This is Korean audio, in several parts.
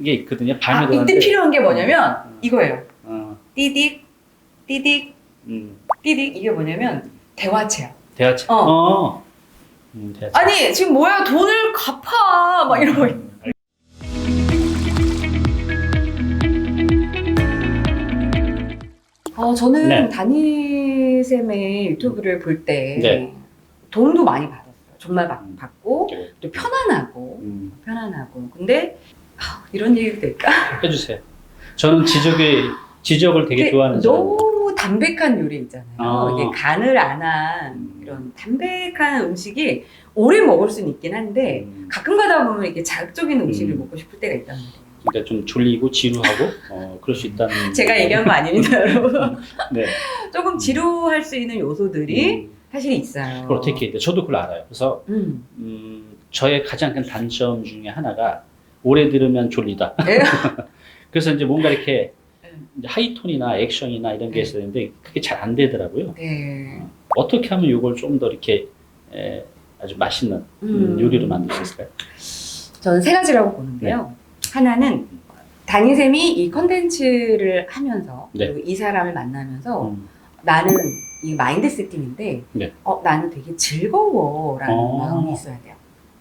게 있거든요. 밤에 이때 들어가는데. 필요한 게 뭐냐면 이거예요. 어, 띠딕, 띠딕, 띠딕. 이게 뭐냐면 대화체야. 대화체. 대화체. 아니 지금 뭐야, 돈을 갚아 막 이러고. 저는 네. 다니쌤의 유튜브를 볼 때 네. 돈도 많이 받았어요. 정말 받고 네. 또 편안하고. 근데 이런 얘기도 될까? 해주세요. 저는 지적을 되게 좋아하는 사람이에요. 너무 담백한 요리 있잖아요. 이게 간을 안 한 이런 담백한 음식이 오래 먹을 수는 있긴 한데 가끔 가다 보면 이렇게 자극적인 음식을 먹고 싶을 때가 있단 말이에요. 그러니까 좀 졸리고 지루하고 그럴 수 있다는. 제가 얘기한 거 아닙니다, 여러분. 네. 조금 지루할 수 있는 요소들이 사실 있어요. 어떻게 돼? 저도 그걸 알아요. 그래서 저의 가장 큰 단점 중에 하나가 오래 들으면 졸리다. 네. 그래서 이제 뭔가 이렇게 이제 하이톤이나 액션이나 이런 게 있어야 되는데 그게 잘 안 되더라고요. 네. 어떻게 하면 이걸 좀 더 이렇게 아주 맛있는 요리로 만들 수 있을까요? 저는 세 가지라고 보는데요. 하나는 다니쌤이 이 컨텐츠를 하면서 그리고 이 사람을 만나면서 나는 이 마인드 세팅인데 나는 되게 즐거워라는 마음이 있어야 돼요.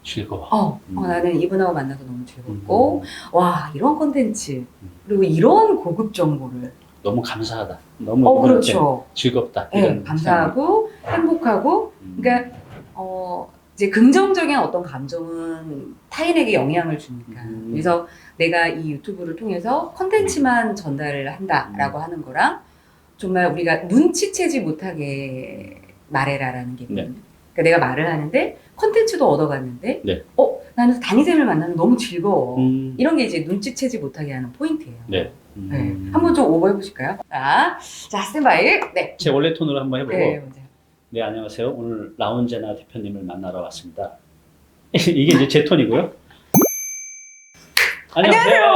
즐거워. 나는 이분하고 만나서 너무 즐겁고 와, 이런 컨텐츠 그리고 이런 고급 정보를 너무 감사하다. 너무 그렇죠. 즐겁다. 네, 감사하고 행복하고 그러니까 이제 긍정적인 어떤 감정은 타인에게 영향을 주니까. 그래서 내가 이 유튜브를 통해서 컨텐츠만 전달을 한다라고 하는 거랑 정말 우리가 눈치채지 못하게 말해라라는 게 있거든요. 그러니까 내가 말을 하는데 컨텐츠도 얻어갔는데 나는 다니쌤을 만나면 너무 즐거워. 이런 게 이제 눈치채지 못하게 하는 포인트예요. 네. 한번 좀 오버해 보실까요? 자, 스탠바이. 네. 제 원래 톤으로 한번 해보고. 먼저. 네, 안녕하세요. 오늘 라운제나 대표님을 만나러 왔습니다. 이게 이제 제 톤이고요. 안녕하세요.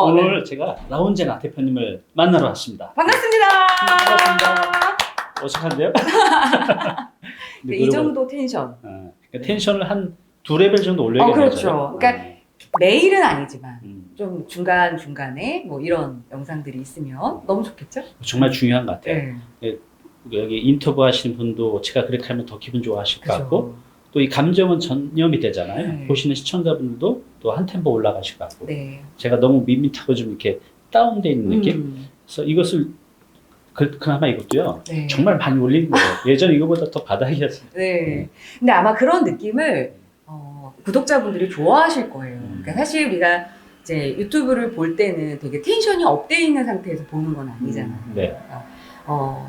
오늘 제가 라운제나 대표님을 만나러 왔습니다. 반갑습니다. 반갑습니다. 어색한데요? 이 정도 텐션. 그러니까 텐션을 한 2레벨 정도 올려야 되죠. 그렇죠. 그러니까 매일은 아니지만 좀 중간중간에 뭐 이런 영상들이 있으면 너무 좋겠죠? 정말 중요한 것 같아요. 여기 인터뷰 하시는 분도 제가 그렇게 하면 더 기분 좋아하실 것 같고 또 이 감정은 전염이 되잖아요. 보시는 시청자분들도 또 한 템포 올라가실 것 같고 제가 너무 밋밋하고 좀 이렇게 다운돼 있는 느낌? 그래서 이것을 그나마 이것도요 정말 많이 올린 거예요. 예전 이거보다 더 바닥이었어요. 근데 아마 그런 느낌을 구독자분들이 좋아하실 거예요. 그러니까 사실 우리가 이제 유튜브를 볼 때는 되게 텐션이 업돼 있는 상태에서 보는 건 아니잖아요. 그러니까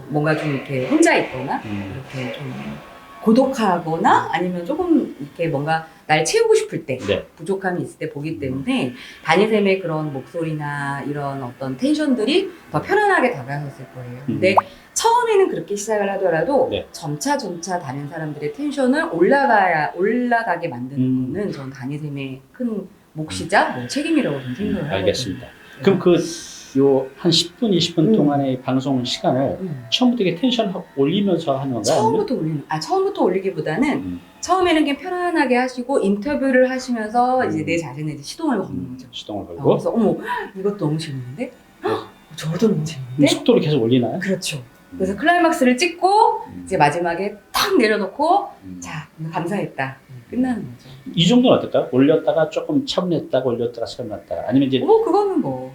뭔가 좀 이렇게 혼자 있거나 이렇게 좀 고독하거나 아니면 조금 이렇게 뭔가 날 채우고 싶을 때 부족함이 있을 때 보기 때문에 다니쌤의 그런 목소리나 이런 어떤 텐션들이 더 편안하게 다가섰을 거예요. 근데 처음에는 그렇게 시작을 하더라도 점차 다른 사람들의 텐션을 올라가게 만드는 거는 전 다니쌤의 큰 몫이자 책임이라고 저는 생각을 하거든요. 알겠습니다. 그럼 요 한 10분, 20분 동안의 방송 시간을 처음부터 이렇게 텐션 올리면서 하는 건가요? 처음부터 올리기보다는 처음에는 그냥 편안하게 하시고 인터뷰를 하시면서 이제 내 자신의 시동을 거는 거죠. 시동을 걸고. 그래서 어머, 이것도 너무 재밌는데? 저도 너무 재밌는데? 속도를 계속 올리나요? 그렇죠. 그래서 클라이막스를 찍고 이제 마지막에 탁 내려놓고 자, 감사했다. 끝나는 거죠. 이 정도는 어떨까요? 올렸다가 조금 차분했다가 올렸다가 차분했다가 아니면 이제 그거는 뭐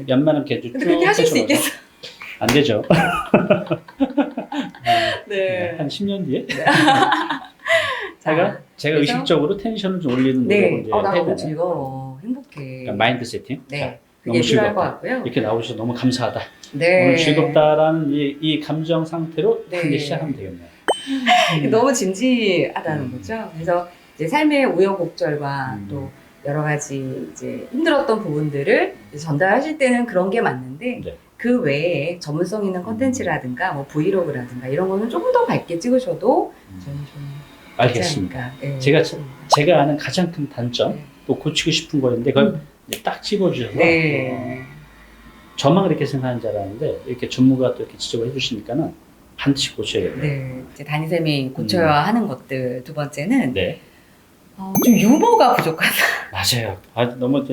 연말은 계속 근데 그렇게 하실 수 있겠어요? 안 되죠. 한 10년 뒤에 제가 의식적으로 텐션을 좀 올리는 노력을 이제 나 해야 너무 되나요? 즐거워. 행복해. 그러니까 마인드 세팅. 그게 너무 필요할 것 즐겁다. 같고요. 이렇게 나오셔서 너무 감사하다. 오늘 즐겁다라는 이 감정 상태로 이제 시작하면 되겠네요. 너무 진지하다는 거죠. 그래서 이제 삶의 우여곡절과 또 여러 가지 이제 힘들었던 부분들을 전달하실 때는 그런 게 맞는데 그 외에 전문성 있는 컨텐츠라든가 뭐 브이로그라든가 이런 거는 조금 더 밝게 찍으셔도 저는 좀 알겠습니다. 제가 아는 가장 큰 단점 또 고치고 싶은 거였는데 그걸 딱 집어주셔서 저만 그렇게 생각하는 줄 알았는데 이렇게 전문가가 또 이렇게 지적을 해주시니까는 반드시 고쳐야겠네요. 이제 다니쌤이 고쳐야 하는 것들 두 번째는 좀 유머가 부족하다. 맞아요. 너무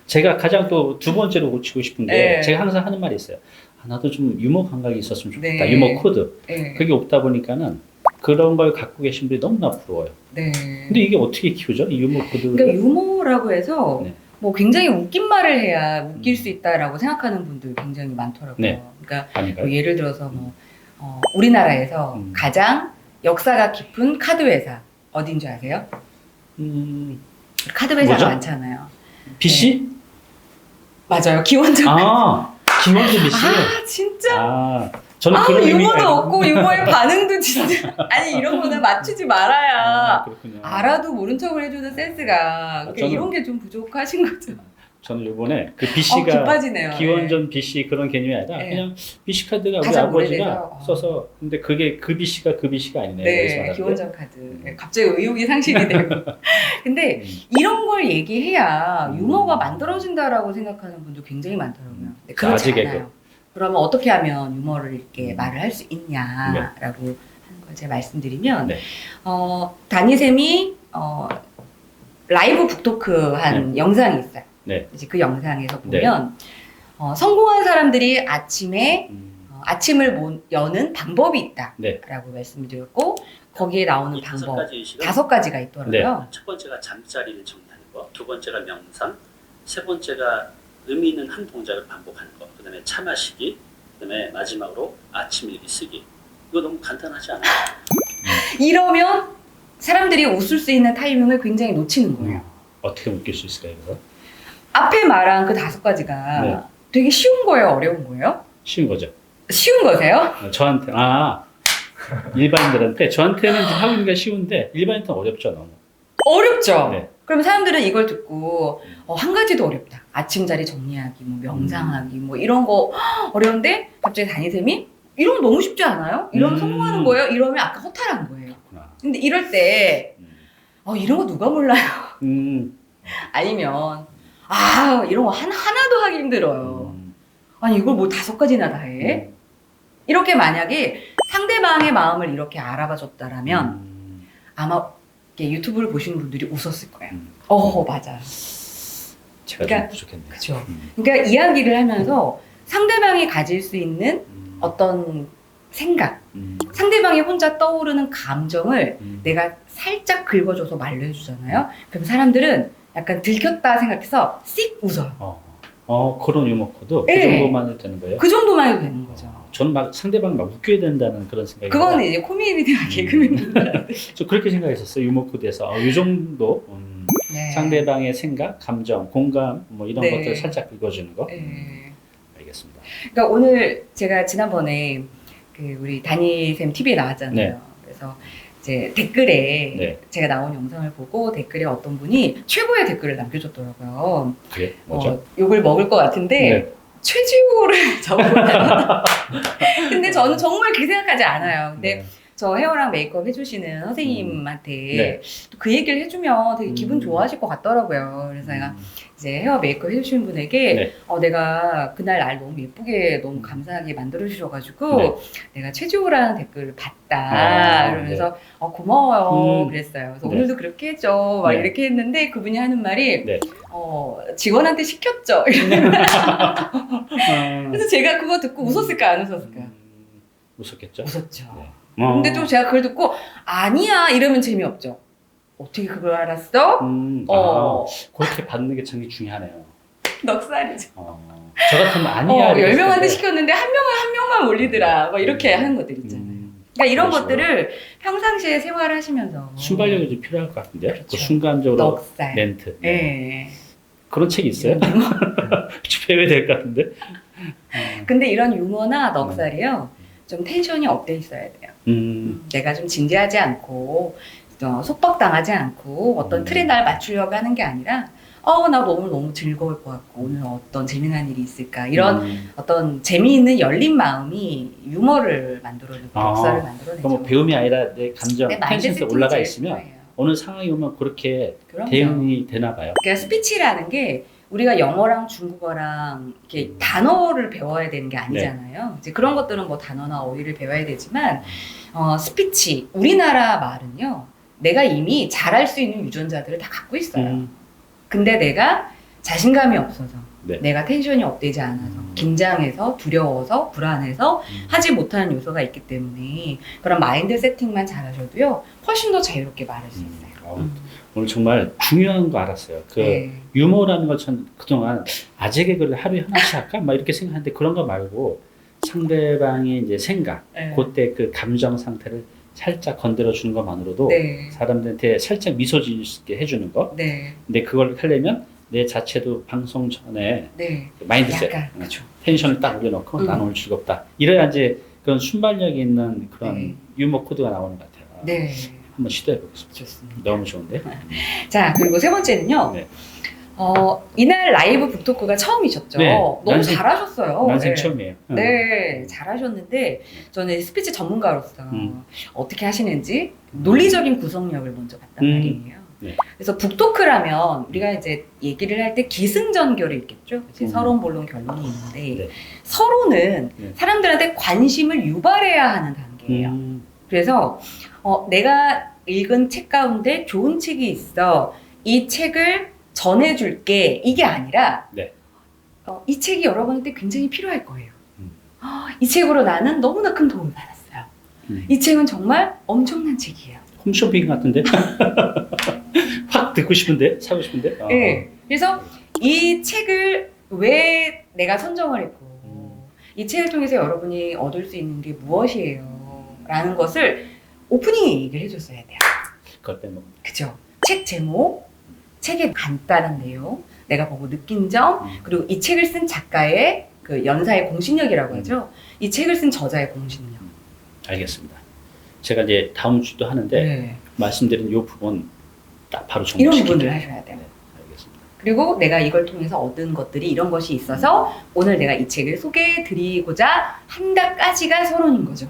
제가 가장 또 두 번째로 고치고 싶은 게 네. 제가 항상 하는 말이 있어요. 나도 좀 유머 감각이 있었으면 좋겠다. 네. 유머 코드. 네. 그게 없다 보니까는 그런 걸 갖고 계신 분들이 너무나 부러워요. 네. 근데 이게 어떻게 키우죠? 이 유머 코드를? 그러니까 유머라고 해서 네. 뭐 굉장히 웃긴 말을 해야 웃길 수 있다라고 생각하는 분들 굉장히 많더라고요. 네. 그러니까 아닌가요? 뭐 예를 들어서 뭐 우리나라에서 가장 역사가 깊은 카드 회사 어딘지 아세요? 카드 회사가 뭐죠? 많잖아요. BC? 맞아요. 기원전. 김원준 BC. 진짜. 저는 그런 의미가 유머도 아니고. 없고 유머의 반응도 진짜. 아니 이런 거는 맞추지 말아야. 그렇군요. 알아도 모른 척을 해주는 센스가. 그러니까 저는- 이런 게 좀 부족하신 거죠. 저는 이번에 그 BC가 기빠지네요. 기원전 BC 그런 개념이 아니라 네. 그냥 BC 카드가 우리 가장 아버지가 오래돼서. 써서 근데 그게 그 BC가 그 BC가 아니네요. 그래서 네, 말하는데. 기원전 카드. 갑자기 의욕이 상실이 되고. 근데 이런 걸 얘기해야 유머가 만들어진다라고 생각하는 분도 굉장히 많더라고요. 근데 그렇지 아직 않아요. 그러면 어떻게 하면 유머를 이렇게 말을 할 수 있냐라고 하는 걸 제가 말씀드리면, 네. 다니쌤이 라이브 북토크 한 영상이 있어요. 네. 이제 그 영상에서 보면 성공한 사람들이 아침에 아침을 여는 방법이 있다라고 네. 말씀을 드렸고 거기에 나오는 이 방법 5가지 5가지가 있더라고요. 첫 번째가 잠자리를 정리하는 거, 두 번째가 명상, 세 번째가 의미 있는 한 동작을 반복하는 거, 그 다음에 차 마시기, 그 다음에 마지막으로 아침 일기 쓰기. 이거 너무 간단하지 않아요? 이러면 사람들이 웃을 수 있는 타이밍을 굉장히 놓치는 거예요. 어떻게 웃길 수 있을까요? 그거? 앞에 말한 그 5가지가 네. 되게 쉬운 거예요? 어려운 거예요? 쉬운 거죠. 쉬운 거세요? 저한테 일반인들한테 저한테는 하고 있는 게 쉬운데 일반인한테는 어렵죠 너무. 어렵죠? 네. 그럼 사람들은 이걸 듣고 한 가지도 어렵다. 아침자리 정리하기, 뭐 명상하기, 뭐 이런 거 어려운데 갑자기 다니쌤이 이런 거 너무 쉽지 않아요? 이러면 성공하는 거예요? 이러면 아까 허탈한 거예요. 그렇구나. 근데 이럴 때 이런 거 누가 몰라요? 아니면 이런 거 하나도 하기 힘들어요. 아니 이걸 뭐 5가지나 다 해? 이렇게 만약에 상대방의 마음을 이렇게 알아봐 줬다라면 아마 이렇게 유튜브를 보시는 분들이 웃었을 거예요. 맞아. 제가 그러니까- 좀 부족했네요. 그렇죠. 그러니까 이야기를 하면서 상대방이 가질 수 있는 어떤 생각, 상대방이 혼자 떠오르는 감정을 내가 살짝 긁어줘서 말로 해주잖아요. 그럼 사람들은 약간 들켰다 생각해서 씩 웃어요. 그런 유머 코드 네. 그 정도만 해도 되는 거예요? 그 정도만 해도 되는 거죠. 저는 막 상대방 막 웃겨야 된다는 그런 생각이. 그거는 이제 코미디나 개그맨. 저 그렇게 생각했었어요. 유머 코드에서 이 정도 네. 상대방의 생각, 감정, 공감 뭐 이런 네. 것들을 살짝 읽어주는 거. 네. 알겠습니다. 그러니까 오늘 제가 지난번에 그 우리 다니쌤 TV에 나왔잖아요. 네. 그래서 이제 댓글에 네. 제가 나온 영상을 보고 댓글에 어떤 분이 최고의 댓글을 남겨줬더라고요. 그래 뭐죠? 욕을 먹을 것 같은데 네. 최지호를 적어보면 근데 저는 정말 그렇게 생각하지 않아요. 근데 네. 저 헤어랑 메이크업 해주시는 선생님한테 네. 또 그 얘기를 해주면 되게 기분 좋아하실 것 같더라고요. 그래서 제가 이제 헤어 메이크업 해주시는 분에게 네. 내가 그날 날 너무 예쁘게 너무 감사하게 만들어주셔가지고 네. 내가 최지호라는 댓글을 봤다. 그러면서 고마워요. 그랬어요. 그래서 네. 오늘도 그렇게 해줘. 막 네. 이렇게 했는데 그분이 하는 말이 네. 직원한테 시켰죠. 그래서 제가 그거 듣고 웃었을까 안 웃었을까? 웃었겠죠. 웃었죠. 네. 근데 또 제가 그걸 듣고 아니야 이러면 재미없죠. 어떻게 그걸 알았어? 그렇게 받는 게 참 중요하네요. 넉살이죠. 저 같으면 아니야. 10명한테 시켰는데 한 명만 올리더라. 막 이렇게 하는 것들 있잖아요. 그러니까 이런 그렇죠. 것들을 평상시에 생활하시면서 순발력이 좀 필요할 것 같은데요. 그렇죠. 그 순간적으로 넉살. 멘트. 네. 그런 책이 있어요? 배워야 될 것 같은데. 근데 이런 유머나 넉살이요. 좀 텐션이 업돼 있어야 돼요. 내가 좀 진지하지 않고 속박당하지 않고 어떤 틀에 날 맞추려고 하는 게 아니라 나 너무 즐거울 것 같고 오늘 어떤 재미난 일이 있을까 이런 어떤 재미있는 열린 마음이 유머를 만들어내고 역사를 만들어내죠. 뭐 배움이 아니라 내 감정, 내 마인드 텐션에 올라가 세팅이 있으면 제일 중요해요. 어느 상황이 오면 그렇게 그럼요. 대응이 되나 봐요. 그러니까 스피치라는 게 우리가 영어랑 중국어랑 이렇게 단어를 배워야 되는 게 아니잖아요. 이제 그런 것들은 뭐 단어나 어휘를 배워야 되지만 스피치 우리나라 말은요. 내가 이미 잘할 수 있는 유전자들을 다 갖고 있어요. 근데 내가 자신감이 없어서 네. 내가 텐션이 업되지 않아서 긴장해서 두려워서 불안해서 하지 못하는 요소가 있기 때문에 그런 마인드 세팅만 잘하셔도요 훨씬 더 자유롭게 말할 수 있어요. 오늘 정말 중요한 거 알았어요. 그 네. 유머라는 건 전 그동안 아재 개그를 하루에 하나씩 할까? 막 이렇게 생각하는데 그런 거 말고 상대방의 이제 생각, 네. 그때 그 감정 상태를 살짝 건드려 주는 것만으로도 네. 사람들한테 살짝 미소 지을 수 있게 해주는 거. 네. 근데 그걸 하려면 내 자체도 방송 전에 네. 마인드셋, 약간 그렇죠. 텐션을 딱 올려놓고 난 오늘 즐겁다. 이래야 이제 그런 순발력이 있는 그런 네. 유머 코드가 나오는 것 같아요. 네. 한번 시도해 보겠습니다. 좋습니다. 너무 좋은데? 자, 그리고 세 번째는요. 네. 이날 라이브 북토크가 처음이셨죠? 네. 너무 난생- 잘하셨어요. 난생 네. 처음이에요. 네, 잘하셨는데 저는 스피치 전문가로서 음. 어떻게 하시는지 논리적인 구성력을 먼저 봤단 말이에요. 네. 그래서 북토크라면 우리가 이제 얘기를 할 때 기승전결이 있겠죠. 이제 서론, 본론, 결론이 있는데 네. 서론은 네. 사람들한테 관심을 유발해야 하는 단계예요. 그래서 내가 읽은 책 가운데 좋은 책이 있어. 이 책을 전해줄게. 이게 아니라 네. 이 책이 여러분한테 굉장히 필요할 거예요. 음. 이 책으로 나는 너무나 큰 도움을 받았어요. 이 책은 정말 엄청난 책이에요. 홈쇼핑 같은데? 확 듣고 싶은데? 사고 싶은데? 네. 그래서 이 책을 왜 내가 선정을 했고 이 책을 통해서 여러분이 얻을 수 있는 게 무엇이에요? 라는 것을 오프닝에 얘기를 해줬어야 돼요. 그걸 빼먹. 그죠? 책 제목, 책의 간단한 내용, 내가 보고 느낀 점, 그리고 이 책을 쓴 작가의 그 연사의 공신력이라고 하죠. 이 책을 쓴 저자의 공신력. 알겠습니다. 제가 이제 다음 주도 하는데 네. 말씀드린 이 부분 딱 바로 이런 정리시키게. 부분을 하셔야 돼요. 네, 알겠습니다. 그리고 내가 이걸 통해서 얻은 것들이 이런 것이 있어서 오늘 내가 이 책을 소개해드리고자 한다까지가 서론인 거죠.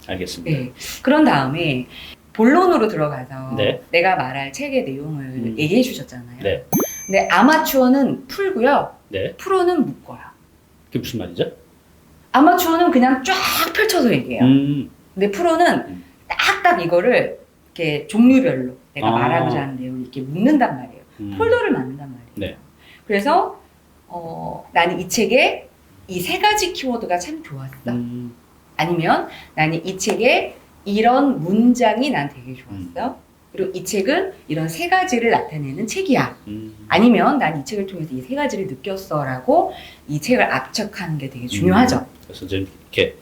알겠습니다. 네. 그런 다음에 본론으로 들어가서 네. 내가 말할 책의 내용을 얘기해 주셨잖아요. 네. 근데 아마추어는 풀고요. 네. 프로는 묶어요. 그게 무슨 말이죠? 아마추어는 그냥 쫙 펼쳐서 얘기해요. 근데 프로는 딱딱 이거를 이렇게 종류별로 내가 말하고자 하는 내용을 이렇게 묶는단 말이에요. 폴더를 만든단 말이에요. 네. 그래서 나는 이 책에 이 세 가지 키워드가 참 좋았어. 아니면 나는 이 책에 이런 문장이 난 되게 좋았어. 그리고 이 책은 이런 세 가지를 나타내는 책이야. 아니면 난 이 책을 통해서 이 세 가지를 느꼈어라고 이 책을 압축하는 게 되게 중요하죠. 그래서 좀 이렇게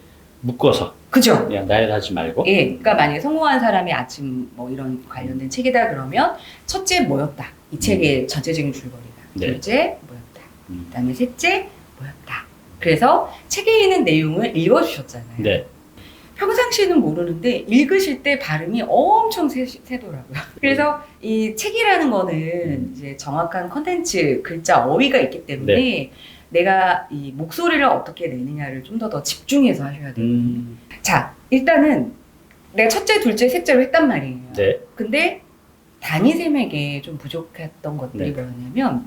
묶어서 그죠? 그냥 나열하지 말고. 예, 그러니까 만약에 성공한 사람이 아침 뭐 이런 관련된 책이다 그러면 첫째 뭐였다. 이 책의 전체적인 줄거리가. 네. 둘째 뭐였다. 그다음에 셋째 뭐였다. 그래서 책에 있는 내용을 읽어주셨잖아요. 네. 평상시에는 모르는데 읽으실 때 발음이 엄청 세더라고요. 그래서 이 책이라는 거는 이제 정확한 컨텐츠, 글자, 어휘가 있기 때문에 네. 내가 이 목소리를 어떻게 내느냐를 좀 더 집중해서 하셔야 돼요. 자, 일단은 내가 첫째, 둘째, 셋째로 했단 말이에요. 네. 근데 다니쌤에게 좀 부족했던 것들이 네. 뭐였냐면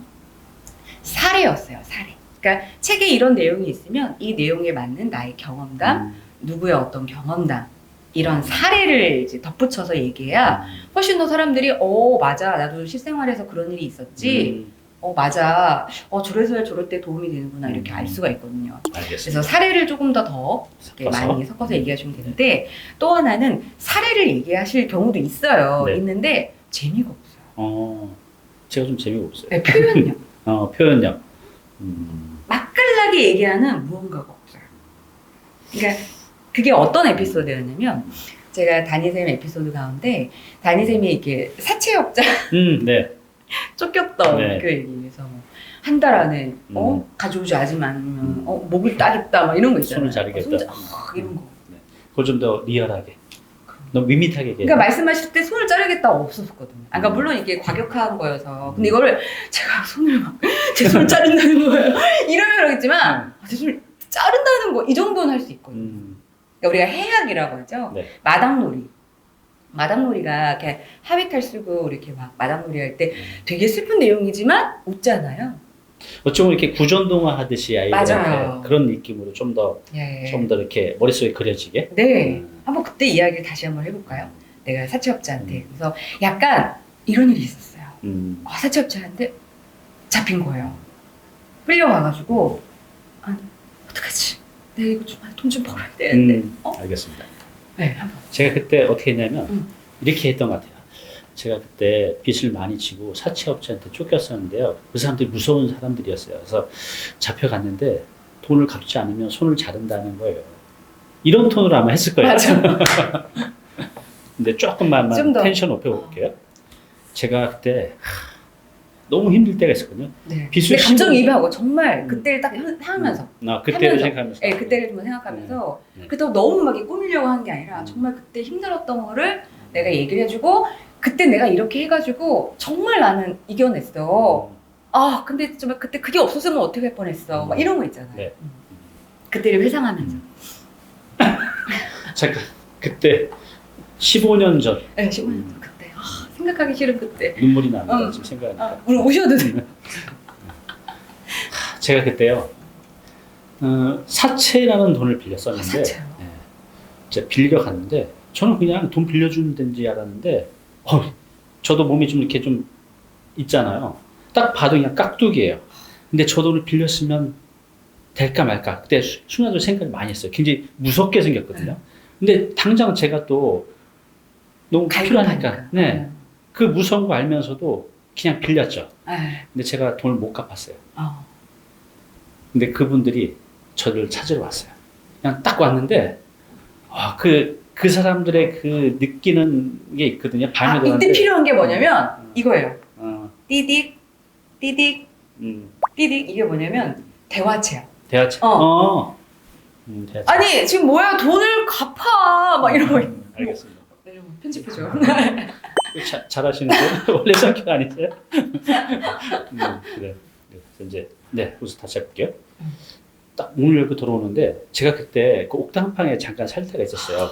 사례였어요. 사례. 그러니까 책에 이런 내용이 있으면 이 내용에 맞는 나의 경험담, 누구의 어떤 경험담 이런 사례를 이제 덧붙여서 얘기해야 훨씬 더 사람들이 맞아 나도 실생활에서 그런 일이 있었지 맞아 저래서야 저럴 때 도움이 되는구나 이렇게 알 수가 있거든요. 알겠습니다. 그래서 사례를 조금 더 많이 섞어서 얘기하시면 되는데 또 하나는 사례를 얘기하실 경우도 있어요. 네. 있는데 재미가 없어요. 제가 좀 재미가 없어요. 네, 표현력. 표현력. 맛깔나게 얘기하는 무언가가 없어요. 그러니까 그게 어떤 에피소드였냐면 제가 다니쌤 에피소드 가운데 다니쌤이 이렇게 사채업자 네. 쫓겼던 네. 그 얘기에서 한 달 안에 가져오지 않으면 목을 따겠다 막 이런 거 있잖아요. 손을 자르겠다. 이런 거. 네. 그걸 좀 더 리얼하게. 너무 밋밋하게 얘기해. 그러니까 말씀하실 때 손을 자르겠다 없었거든요. 그러니까 물론 이게 과격한 거여서 근데 이거를 제가 손을 막 제 손을 자른다는 거예요. 이러면 그러겠지만 제 손을 자른다는 거 이 정도는 할 수 있거든요. 그러니까 우리가 해악이라고 하죠. 네. 마당놀이. 마당놀이가 이렇게 하회탈 쓰고 이렇게 막 마당놀이 할 때 되게 슬픈 내용이지만 웃잖아요. 어쩌면 이렇게 구전동화 하듯이 아이들한테 맞아요. 그런 느낌으로 좀 더 예. 이렇게 머릿속에 그려지게. 네. 한번 그때 이야기를 다시 한번 해볼까요? 내가 사채업자한테. 그래서 약간 이런 일이 있었어요. 사채업자한테 잡힌 거예요. 끌려와가지고 아니 어떡하지? 내가 이거 좀 돈 좀 벌어야 되는데. 알겠습니다. 네, 한번. 제가 그때 어떻게 했냐면 이렇게 했던 것 같아요. 제가 그때 빚을 많이 지고 사채업자한테 쫓겼었는데요. 그 사람들이 무서운 사람들이었어요. 그래서 잡혀갔는데 돈을 갚지 않으면 손을 자른다는 거예요. 이런 톤으로 아마 했을 거예요. 맞아. 근데 조금만 좀 더. 텐션 높여볼게요. 제가 그때 너무 힘들 때가 있었거든요. 네. 빚을 근데 감정이입하고 정말 그때를 딱 생각하면서. 그때를 하면서. 생각하면서. 네, 그때를 좀 생각하면서 네. 그때 너무 막 이렇게 꾸미려고 한 게 아니라 정말 그때 힘들었던 거를 내가 얘기를 해주고 그때 내가 이렇게 해가지고 정말 나는 이겨냈어. 아 근데 정말 그때 그게 없었으면 어떻게 할 뻔했어. 막 이런 거 있잖아요. 네. 그때를 회상하면서. 잠깐 그때 15년 전 네, 15년 전 그때. 아, 생각하기 싫은 그때. 눈물이 납니다. 지금 생각하니까. 우리 오셔도 돼요. 제가 그때요 사채라는 돈을 빌렸었는데 사채요? 예, 제가 빌려갔는데 저는 그냥 돈 빌려주면 된지 알았는데 저도 몸이 좀 이렇게 좀 있잖아요. 딱 봐도 그냥 깍두기예요. 근데 저 돈을 빌렸으면 될까 말까 그때 순간적으로 생각을 많이 했어요. 굉장히 무섭게 생겼거든요. 근데 당장 제가 또 너무 필요하니까 네, 그 무서운 거 알면서도 그냥 빌렸죠. 근데 제가 돈을 못 갚았어요. 근데 그분들이 저를 찾으러 왔어요. 그냥 딱 왔는데, 그 사람들의 그 느끼는 게 있거든요. 밤에 이때 들어갔는데, 필요한 게 뭐냐면 이거예요. 어, 띠딕, 띠딕, 띠딕 이게 뭐냐면 대화체요. 대화체. 대화체. 아니 지금 뭐야 돈을 갚아 막 이러고. 알겠습니다. 이러면 편집해줘. 잘하시는데 원래 성격 아니세요? 그래. 그래서 이제 우선 다시 해볼게요. 딱 문을 열고 들어오는데 제가 그때 그 옥당방에 잠깐 살 때가 있었어요.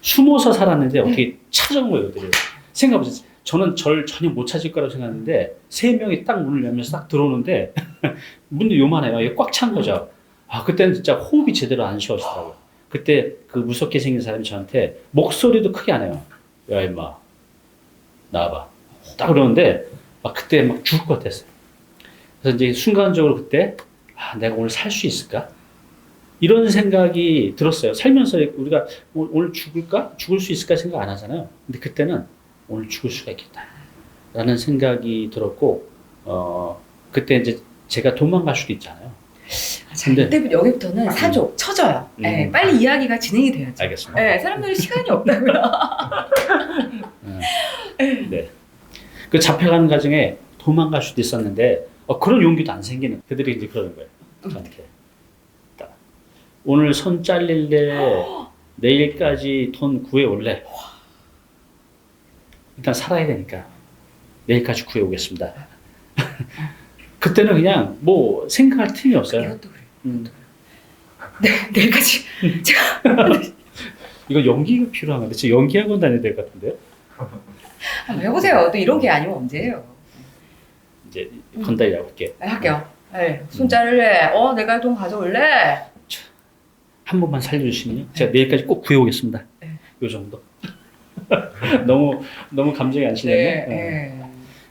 숨어서 살았는데 어떻게 찾아온 거예요, 그들이. 생각해보세요. 저는 절 전혀 못 찾을 거라고 생각했는데 세 명이 딱 문을 열면서 딱 들어오는데 문도 요만해요. 이게 꽉 찬 거죠. 그때는 진짜 호흡이 제대로 안 쉬어지더라고요. 그때 그 무섭게 생긴 사람이 저한테 목소리도 크게 안 해요. 야 임마 나와봐. 딱 그러는데 그때 막 죽을 것 같았어요. 그래서 이제 순간적으로 그때 내가 오늘 살 수 있을까? 이런 생각이 들었어요. 살면서 우리가 오늘 죽을까? 죽을 수 있을까 생각 안 하잖아요. 근데 그때는 오늘 죽을 수가 있겠다. 라는 생각이 들었고, 그때 이제 제가 도망갈 수도 있잖아요. 근데 이때부터 여기부터는 사족, 쳐져요. 네, 빨리 이야기가 진행이 돼야죠. 알겠습니다. 네, 사람들이 시간이 없다고요. 네. 그 잡혀가는 과정에 도망갈 수도 있었는데, 그런 용기도 안 생기는, 그들이 이제 그러는 거예요. 저한테. 오늘 손 잘릴래, 내일까지 돈 구해올래. 일단 살아야 되니까 내일까지 구해오겠습니다. 그때는 그냥 뭐 생각할 틈이 없어요. 이것도 그래요. 네, 내일까지. 이거 연기가 필요한 건데, 저 연기학원 다녀야 될 것 같은데요? 한번 해보세요. 또 이런 게 아니면 언제예요? 이제 건달이라고 할게요. 할게요. 네, 손 자를래? 내가 돈 가져올래? 한 번만 살려주시면요. 제가 내일까지 꼭 구해오겠습니다. 요 정도. 너무 감정이 안 실렸네.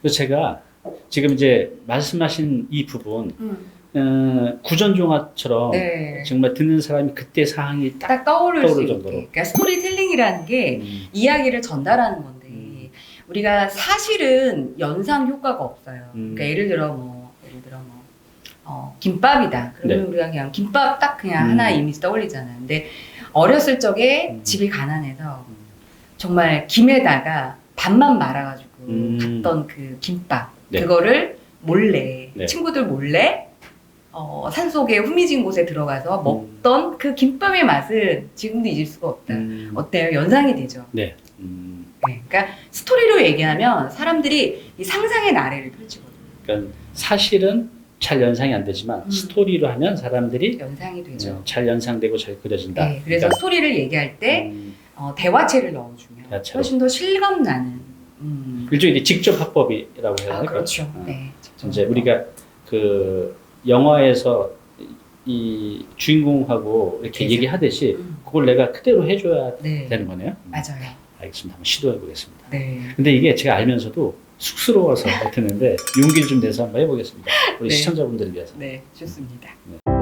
그래서 제가 지금 이제 말씀하신 이 부분, 구전종합처럼 정말 듣는 사람이 그때 상황이 딱 떠오를 수 있게. 정도로. 그러니까 스토리텔링이라는 게 이야기를 전달하는 건데 우리가 사실은 연상 효과가 없어요. 그러니까 예를 들어 김밥이다. 그러면 우리가 그냥 김밥 딱 그냥 하나 이미지 떠올리잖아요. 근데 어렸을 적에 집이 가난해서 정말 김에다가 밥만 말아가지고 갔던 그 김밥 그거를 몰래 친구들 몰래 산속에 후미진 곳에 들어가서 먹던 그 김밥의 맛은 지금도 잊을 수가 없다. 어때요? 연상이 되죠. 네. 그러니까 스토리로 얘기하면 사람들이 이 상상의 나래를 펼치거든요. 그러니까 사실은 잘 연상이 안 되지만 스토리로 하면 사람들이 연상이 되죠. 잘 연상되고 잘 그려진다. 네, 그래서 그러니까, 스토리를 얘기할 때 대화체를 넣어주면 대화체로. 훨씬 더 실감나는. 일종의 직접 화법이라고 해야 할까요? 그렇죠. 네. 이제 우리가 그 영화에서 이 주인공하고 이렇게 얘기하듯이 그걸 내가 그대로 해줘야 되는 거네요. 맞아요. 알겠습니다. 한번 시도해 보겠습니다. 네. 근데 이게 제가 알면서도 쑥스러워서 못했는데 용기를 좀 내서 한번 해보겠습니다. 우리 네. 시청자분들을 위해서. 네, 좋습니다. 네.